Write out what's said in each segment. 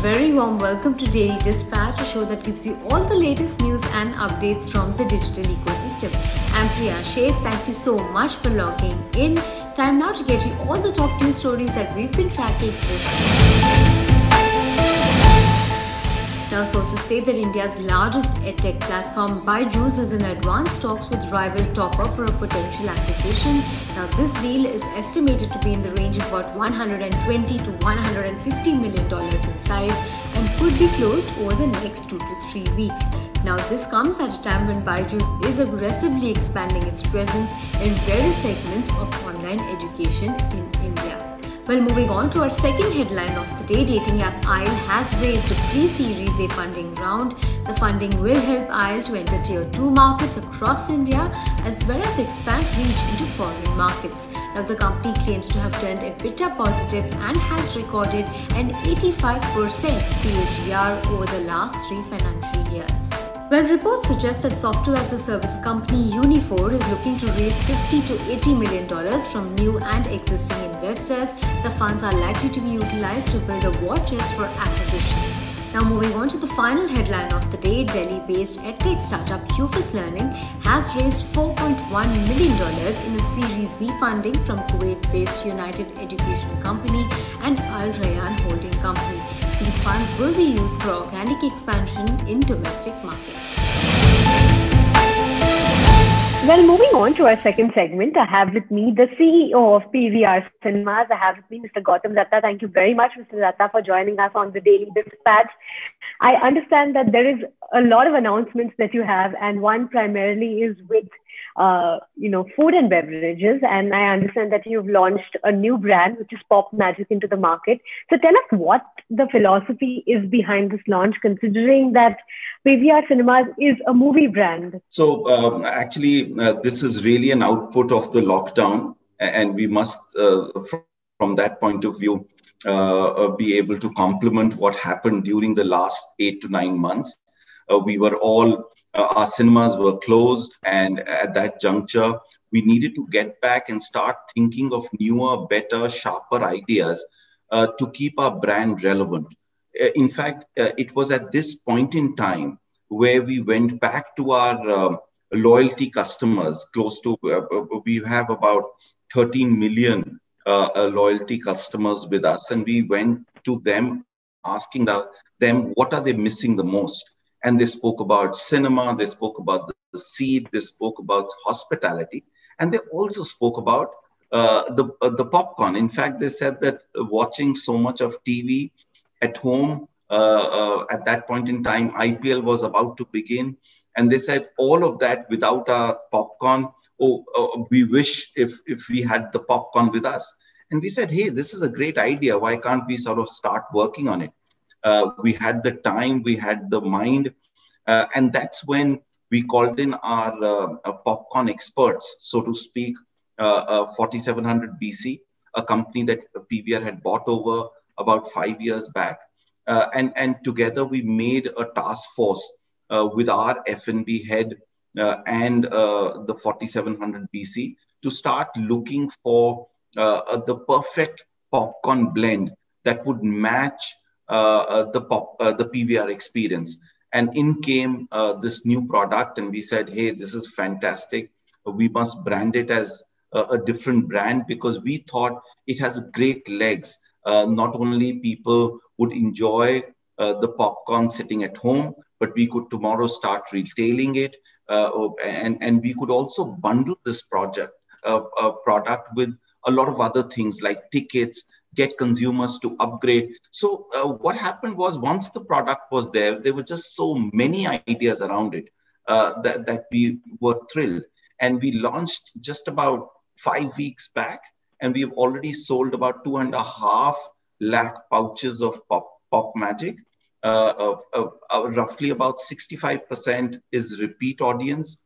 very warm welcome to Daily Dispatch, a show that gives you all the latest news and updates from the digital ecosystem. I'm Priya Sheth. Thank you so much for logging in. Time now to get you all the top news stories that we've been tracking. Now, sources say that India's largest edtech platform, Byju's, is in advanced talks with rival Topper for a potential acquisition. Now, this deal is estimated to be in the range of about $120 to $150 million in size and could be closed over the next 2 to 3 weeks. Now, this comes at a time when Byju's is aggressively expanding its presence in various segments of online education in India. Well, moving on to our second headline of the day, dating app Aisle has raised a pre-Series A funding round. The funding will help Aisle to enter Tier 2 markets across India as well as expand reach into foreign markets. Now, the company claims to have turned EBITDA positive and has recorded an 85% CAGR over the last 3 financial years. Well, reports suggest that software as a service company Uniphore is looking to raise $50 to $80 million from new and existing investors. The funds are likely to be utilized to build a war chest for acquisitions. Now, moving on to the final headline of the day, Delhi-based edtech startup Hufus Learning has raised $4.1 million in a Series B funding from Kuwait-based United Education Company and Al Rayyan Holding Company. These funds will be used for organic expansion in domestic markets. Well, moving on to our second segment, I have with me the CEO of PVR Cinemas. I have with me Mr. Gautam Datta. Thank you very much, Mr. Datta, for joining us on the Daily Dispatch. I understand that there is a lot of announcements that you have, and one primarily is with food and beverages. And I understand that you've launched a new brand, which is Pop Magic, into the market. So tell us what the philosophy is behind this launch, considering that PVR Cinemas is a movie brand. So this is really an output of the lockdown, and we must, from that point of view, be able to complement what happened during the last 8 to 9 months. We were all our cinemas were closed, and at that juncture, we needed to get back and start thinking of newer, better, sharper ideas to keep our brand relevant. In fact, it was at this point in time where we went back to our loyalty customers. Close to, we have about 13 million loyalty customers with us, and we went to them asking them what are they missing the most. And they spoke about cinema, they spoke about the seat, they spoke about hospitality, and they also spoke about the popcorn. In fact, they said that watching so much of TV at home, at that point in time, IPL was about to begin. And they said all of that without our popcorn, we wish if we had the popcorn with us. And we said, hey, this is a great idea. Why can't we sort of start working on it? We had the time, we had the mind, and that's when we called in our popcorn experts, so to speak, 4700 BC, a company that PVR had bought over about 5 years back. And together we made a task force with our F&B head and the 4700 BC to start looking for the perfect popcorn blend that would match the PVR experience. And in came this new product, and we said, hey, this is fantastic. We must brand it as a different brand because we thought it has great legs. Not only people would enjoy the popcorn sitting at home, but we could tomorrow start retailing it. And we could also bundle this product with a lot of other things like tickets, get consumers to upgrade. So what happened was once the product was there were just so many ideas around it that we were thrilled. And we launched just about 5 weeks back, and we've already sold about 2.5 lakh pouches of Pop Magic. Roughly about 65% is repeat audience.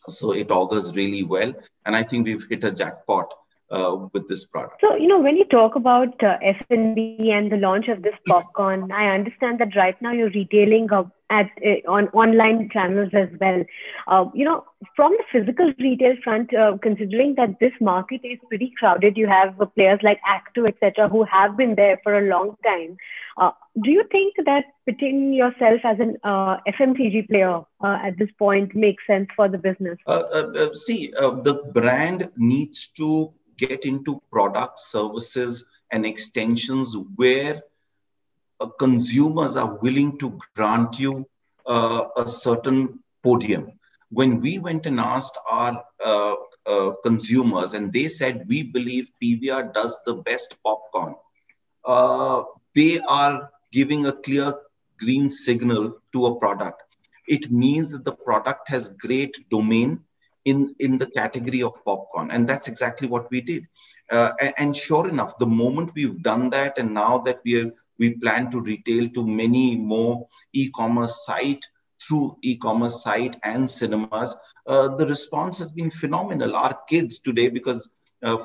So it augurs really well. And I think we've hit a jackpot with this product. So, when you talk about F&B and the launch of this popcorn, I understand that right now you're retailing on online channels as well. From the physical retail front, considering that this market is pretty crowded, you have players like Acto, etc., who have been there for a long time. Do you think that putting yourself as an FMCG player at this point makes sense for the business? The brand needs to get into products, services, and extensions where consumers are willing to grant you a certain podium. When we went and asked our consumers, and they said, we believe PVR does the best popcorn, they are giving a clear green signal to a product. It means that the product has great domain in the category of popcorn. And that's exactly what we did. And sure enough, the moment we've done that, and now that we plan to retail to many more e-commerce site, through e-commerce site and cinemas, the response has been phenomenal. Our kids today, because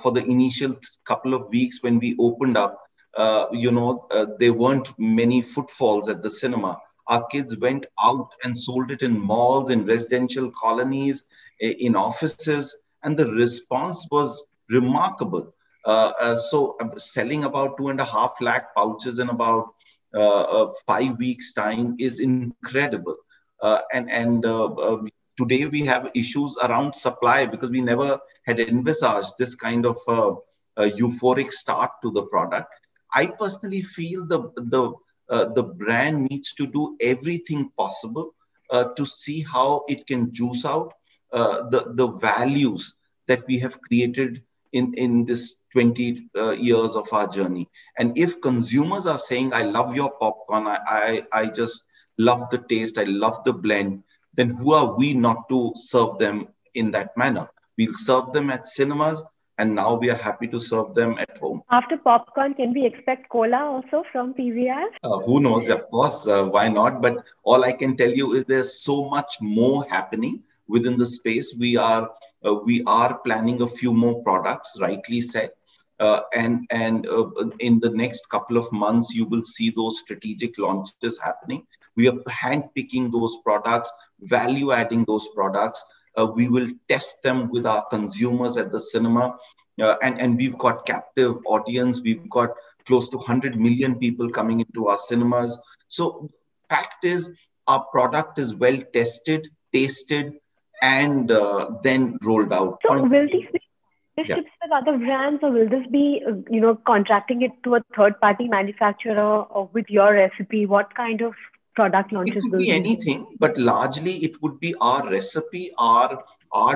for the initial couple of weeks when we opened up, there weren't many footfalls at the cinema. Our kids went out and sold it in malls, in residential colonies, in offices, and the response was remarkable. So selling about 2.5 lakh pouches in about 5 weeks' time is incredible. Today we have issues around supply because we never had envisaged this kind of euphoric start to the product. I personally feel the brand needs to do everything possible to see how it can juice out the values that we have created in this 20 years of our journey. And if consumers are saying, I love your popcorn, I just love the taste, I love the blend, then who are we not to serve them in that manner? We'll serve them at cinemas, and now we are happy to serve them at home. After popcorn, can we expect cola also from PVR? Who knows? Of course, why not? But all I can tell you is there's so much more happening within the space. We are planning a few more products, rightly said. And in the next couple of months, you will see those strategic launches happening. We are handpicking those products, value adding those products. We will test them with our consumers at the cinema. And we've got captive audience. We've got close to 100 million people coming into our cinemas. So fact is, our product is well tested, tasted, and then rolled out. So will these be partnerships with other brands, or will this be, contracting it to a third-party manufacturer or with your recipe? What kind of product launches? It could be anything, but largely it would be our recipe, our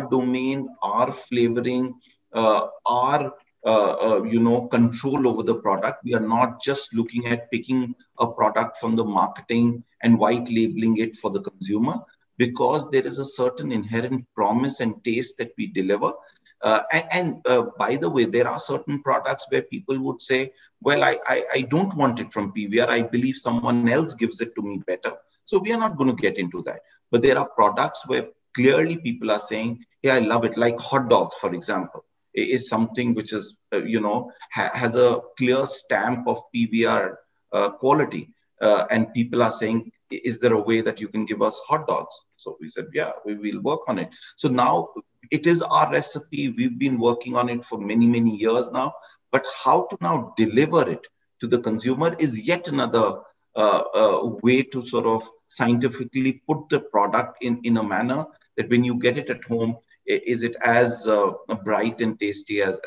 domain, our flavoring, our control over the product. We are not just looking at picking a product from the marketing and white labeling it for the consumer, because there is a certain inherent promise and taste that we deliver. By the way, there are certain products where people would say, well, I don't want it from PVR. I believe someone else gives it to me better. So we are not going to get into that. But there are products where clearly people are saying, yeah, I love it. Like hot dogs, for example, is something which is, has a clear stamp of PVR quality. And people are saying, is there a way that you can give us hot dogs? So we said, yeah, we will work on it. So now it is our recipe. We've been working on it for many, many years now. But how to now deliver it to the consumer is yet another way to sort of scientifically put the product in a manner that when you get it at home, is it as bright and tasty as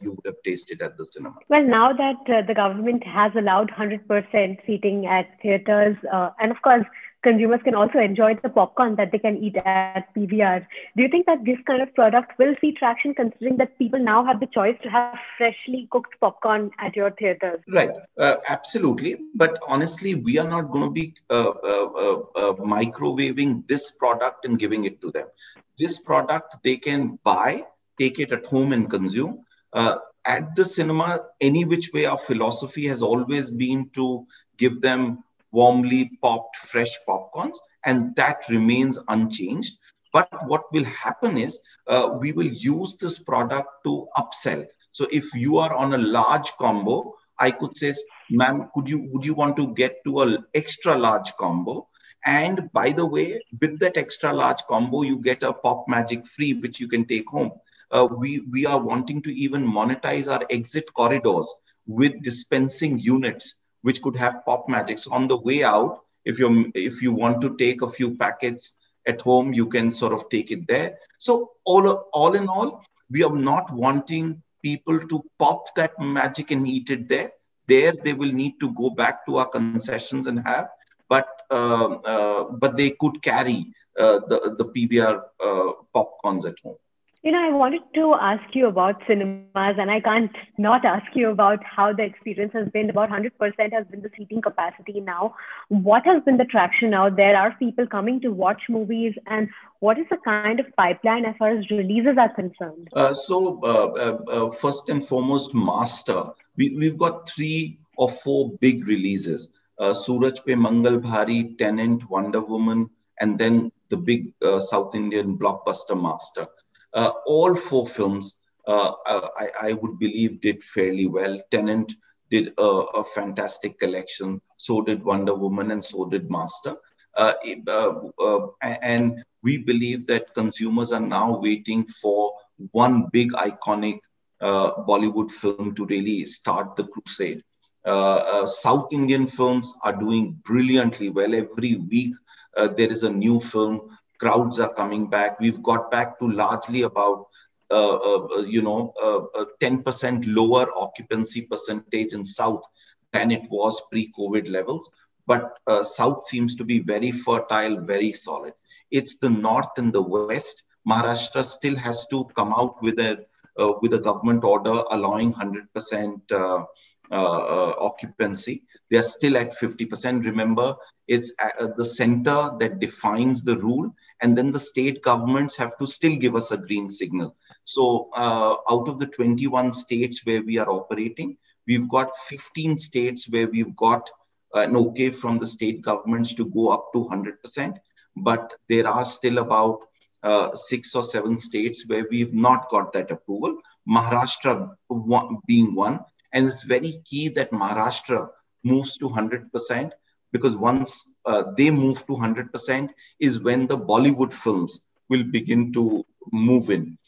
you would have tasted at the cinema? Well, now that the government has allowed 100% seating at theaters, and of course, consumers can also enjoy the popcorn that they can eat at PVR. Do you think that this kind of product will see traction, considering that people now have the choice to have freshly cooked popcorn at your theaters? Right, absolutely. But honestly, we are not going to be microwaving this product and giving it to them. This product they can buy, take it at home and consume. At the cinema, any which way, our philosophy has always been to give them warmly popped fresh popcorns, and that remains unchanged. But what will happen is we will use this product to upsell. So if you are on a large combo, I could say, ma'am, would you want to get to an extra large combo? And by the way, with that extra large combo, you get a Pop Magic free, which you can take home. We are wanting to even monetize our exit corridors with dispensing units, which could have Pop Magics on the way out. If you want to take a few packets at home, you can sort of take it there. So all in all, we are not wanting people to pop that magic and eat it there. There, they will need to go back to our concessions and have, but they could carry the PVR popcorns at home. I wanted to ask you about cinemas, and I can't not ask you about how the experience has been. About 100% has been the seating capacity now. What has been the traction out there? Are people coming to watch movies? And what is the kind of pipeline as far as releases are concerned? First and foremost, Master. We've got 3 or 4 big releases. Suraj Pe Mangal Bhari, Tenet, Wonder Woman, and then the big South Indian blockbuster Master. All 4 films, I would believe, did fairly well. Tenet did a fantastic collection. So did Wonder Woman, and so did Master. And we believe that consumers are now waiting for one big iconic Bollywood film to really start the crusade. South Indian films are doing brilliantly well. Every week there is a new film. Crowds are coming back. We've got back to largely about 10% lower occupancy percentage in South than it was pre-COVID levels. But South seems to be very fertile, very solid. It's the North and the West. Maharashtra still has to come out with a government order allowing 100% occupancy. They are still at 50%. Remember, it's the center that defines the rule, and then the state governments have to still give us a green signal. So out of the 21 states where we are operating, we've got 15 states where we've got an okay from the state governments to go up to 100%. But there are still about 6 or 7 states where we've not got that approval, Maharashtra being one. And it's very key that Maharashtra moves to 100%, because once they move to 100% is when the Bollywood films will begin to move in.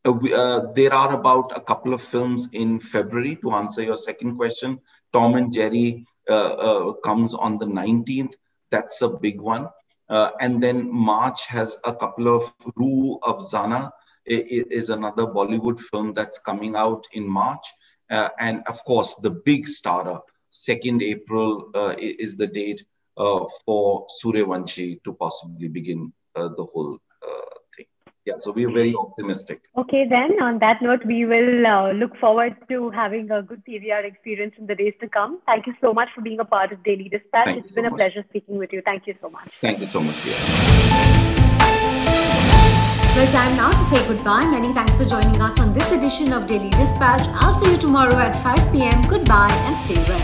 There are about a couple of films in February, to answer your second question. Tom and Jerry comes on the 19th. That's a big one. And then March has a couple of Rooh Afzana is another Bollywood film that's coming out in March. And of course, the big starter, 2nd April is the date for Suryavanshi to possibly begin the whole thing. Yeah, so we are very optimistic. Okay, then on that note, we will look forward to having a good PVR experience in the days to come. Thank you so much for being a part of Daily Dispatch. It's been a pleasure speaking with you. Thank you so much. Thank you so much. Yeah. Well, time now to say goodbye. Many thanks for joining us on this edition of Daily Dispatch. I'll see you tomorrow at 5 p.m. Goodbye and stay well.